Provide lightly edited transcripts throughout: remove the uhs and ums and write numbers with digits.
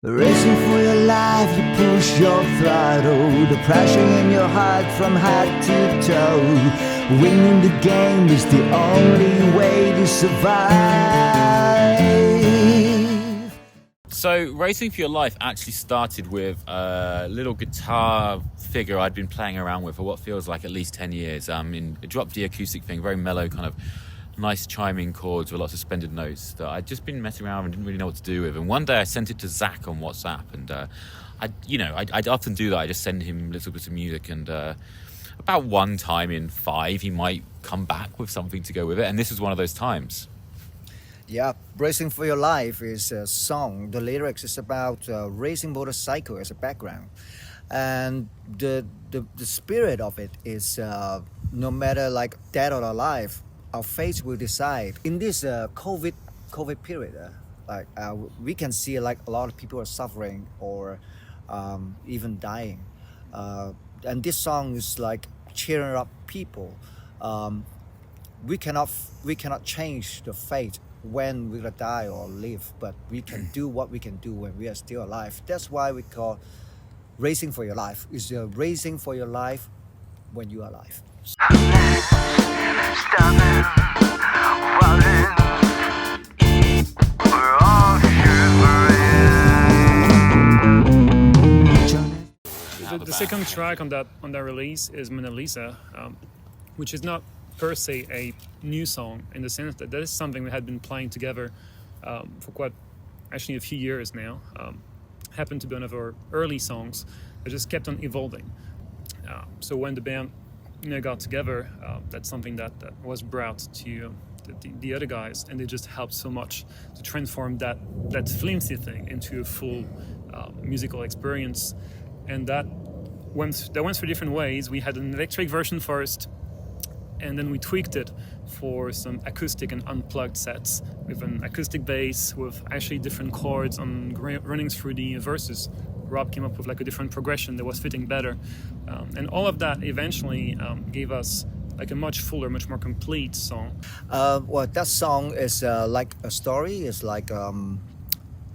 Racing for your life, you push your throttle. The pressure in your heart from head to toe. Winning the game is the only way to survive. So, Racing for Your Life actually started with a little guitar figure I'd been playing around with for what feels like at least 10 years. In a drop D acoustic thing, very mellow, kind of nice chiming chords with lots of suspended notes that I'd just been messing around and didn't really know what to do with. And one day I sent it to Zach on WhatsApp, and I'd often do that. I just send him little bits of music, and about one time in 5, he might come back with something to go with it. And this was one of those times. Yeah, Racing for Your Life is a song. The lyrics is about racing motorcycle as a background. And the spirit of it is no matter like dead or alive, our fate will decide. In this COVID period, we can see like a lot of people are suffering or even dying. And this song is like cheering up people. We cannot change the fate when we're gonna die or live, but we can do what we can do when we are still alive. That's why we call Racing for Your Life. It's racing for your life when you are alive. The second track on that release is Mona Lisa, which is not per se a new song in the sense that is something we had been playing together for quite actually a few years now. Happened to be one of our early songs that just kept on evolving. So when the band got together, that's something that was brought to the other guys, and they just helped so much to transform that flimsy thing into a full musical experience. And that went through different ways. We had an electric version first, and then we tweaked it for some acoustic and unplugged sets with an acoustic bass with actually different chords on running through the verses. Rob came up with like a different progression that was fitting better, and all of that eventually gave us like a much fuller, much more complete song. Well, that song is like a story. It's like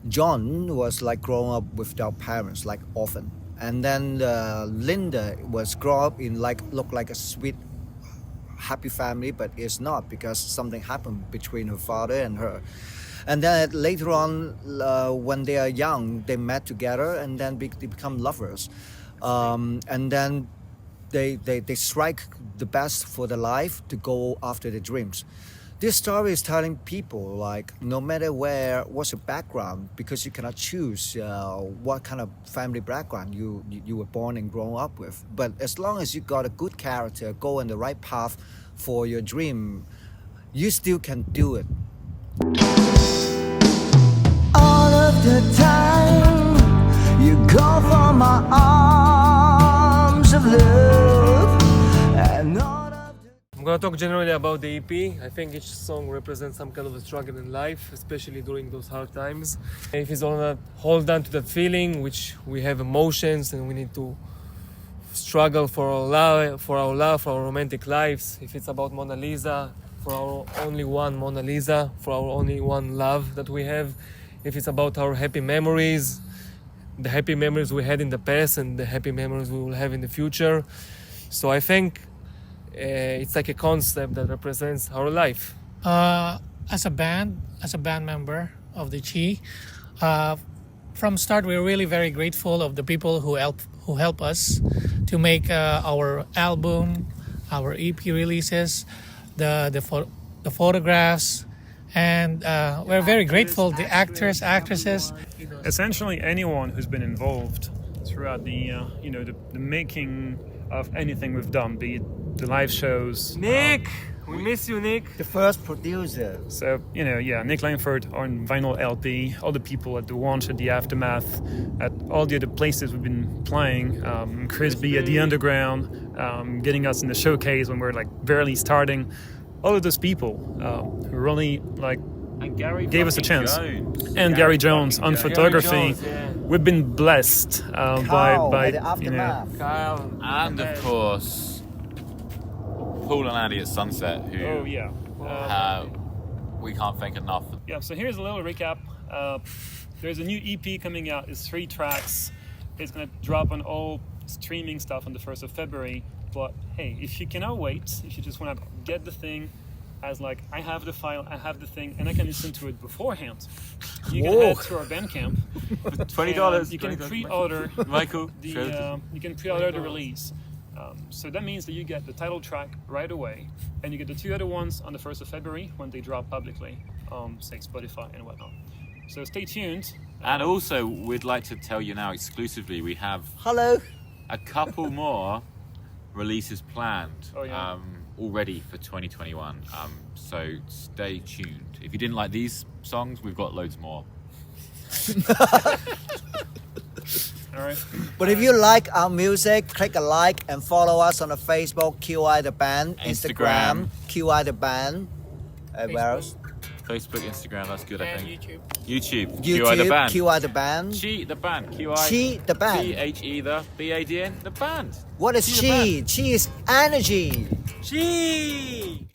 John was like growing up without parents, like orphan, and then Linda was grow up in look like a sweet, happy family, but it's not, because something happened between her father and her. And then later on, when they are young, they met together and then they become lovers. And then they strike the best for their life to go after their dreams. This story is telling people like no matter what's your background, because you cannot choose what kind of family background you were born and grown up with. But as long as you got a good character, go on the right path for your dream, you still can do it. All of the time, you go for my arms of love. And all of the I'm gonna talk generally about the EP. I think each song represents some kind of a struggle in life, especially during those hard times. If it's all that hold on to that feeling, which we have emotions and we need to struggle for our love, for our romantic lives. If it's about Mona Lisa, for our only one Mona Lisa, for our only one love that we have. If it's about our happy memories, the happy memories we had in the past and the happy memories we will have in the future. So I think it's like a concept that represents our life. As a band member of the Chi, from start we're really very grateful of the people who help us to make our album, our EP releases, the photographs, and we're very grateful the actors, actresses. Essentially anyone who's been involved throughout the making of anything we've done, be it the live shows. Nick! We miss you, Nick. The first producer. So, Nick Langford on vinyl LP, all the people at the Launch, at the Aftermath, at all the other places we've been playing, Chris B at the Underground, getting us in the showcase when we're like barely starting. All of those people who really gave us a chance. And Gary Jones on photography. We've been blessed by the Aftermath. Kyle. And of course, Paul and Andy at Sunset, who we can't thank enough. Yeah, so here's a little recap. there's a new EP coming out. It's 3 tracks. It's gonna drop on all streaming stuff on the 1st of February. But hey, if you cannot wait, if you just want to get the thing as like, I have the file, I have the thing, and I can listen to it beforehand, you can head to our Bandcamp. $20. You can pre-order Michael. you can pre-order the release. So that means that you get the title track right away, and you get the 2 other ones on the 1st of February when they drop publicly on, say, Spotify and whatnot. So stay tuned. And also, we'd like to tell you now exclusively, we have Hello. a couple more releases planned Oh, yeah. already for 2021. So stay tuned. If you didn't like these songs, we've got loads more. All right. But if you like our music, click a like and follow us on the Facebook, QI the Band, Instagram. QI the Band. Where else? Facebook, Instagram, that's good, I And think. YouTube. YouTube, YouTube, QI the band. QI the Band. Chi the band. QI. Chi the band. THE the BADN the band. What is Chi the chi? Chi is energy. Chi.